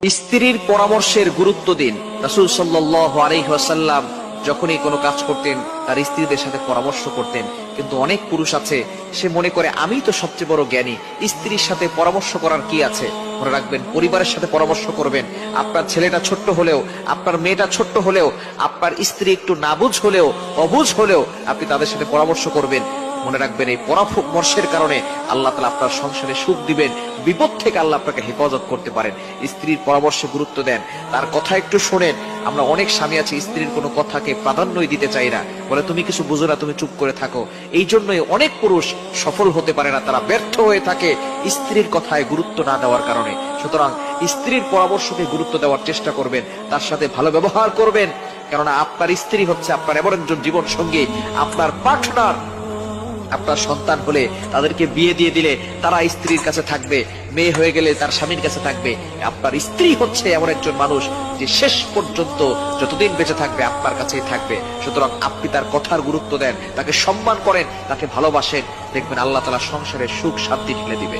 স্ত্রীর পরামর্শের গুরুত্ব দিন। রাসূল সাল্লাল্লাহু আলাইহি ওয়াসাল্লাম যখনই কোনো কাজ করতেন তার স্ত্রীদের সাথে পরামর্শ করতেন। কিন্তু অনেক পুরুষ আছে, সে মনে করে আমি তো সবচেয়ে বড় জ্ঞানী, স্ত্রীর সাথে পরামর্শ করার কি আছে। মনে রাখবেন, পরিবারের সাথে পরামর্শ করবেন। আপনার ছেলেটা ছোট্ট হলেও, আপনার মেয়েটা ছোট্ট হলেও, আপনার স্ত্রী একটু নাবুঝ হলেও, অবুঝ হলেও আপনি তাদের সাথে পরামর্শ করবেন। মনে রাখবেন, এই পরামর্শের কারণে আল্লাহ তাআলা আপনার সংসারে সুখ দিবেন, বিপদ থেকে আল্লাহ আপনাকে হেফাজত করতে পারেন। স্ত্রীর পরামর্শে গুরুত্ব দেন, তার কথা একটু শোনেন। আমরা অনেক স্বামী আছি, স্ত্রীর কোনো কথাকে প্রাধান্যই দিতে চাই না, বলে তুমি কিছু বুঝো না, তুমি চুপ করে থাকো। এই জন্যই অনেক পুরুষ সফল হতে পারে না, তারা ব্যর্থ হয়ে থাকে স্ত্রীর কথায় গুরুত্ব না দেওয়ার কারণে। সুতরাং স্ত্রীর পরামর্শকে গুরুত্ব দেওয়ার চেষ্টা করবেন, তার সাথে ভালো ব্যবহার করবেন। কেননা আপনার স্ত্রী হচ্ছে আপনার এমন একজন জীবন সঙ্গী, আপনার পার্টনার। আপনার সন্তান হলে তাদেরকে বিয়ে দিয়ে দিলে তারা স্ত্রীর কাছে থাকবে, মেয়ে হয়ে গেলে তার স্বামীর কাছে থাকবে। আপনার স্ত্রী হচ্ছে এমন একজন মানুষ যে শেষ পর্যন্ত যতদিন বেঁচে থাকবে আপনার কাছেই থাকবে। সুতরাং আপনি তার কথার গুরুত্ব দেন, তাকে সম্মান করেন, তাকে ভালোবাসেন, দেখবেন আল্লাহ তাআলা সংসারে সুখ শান্তি ঢেলে দিবে।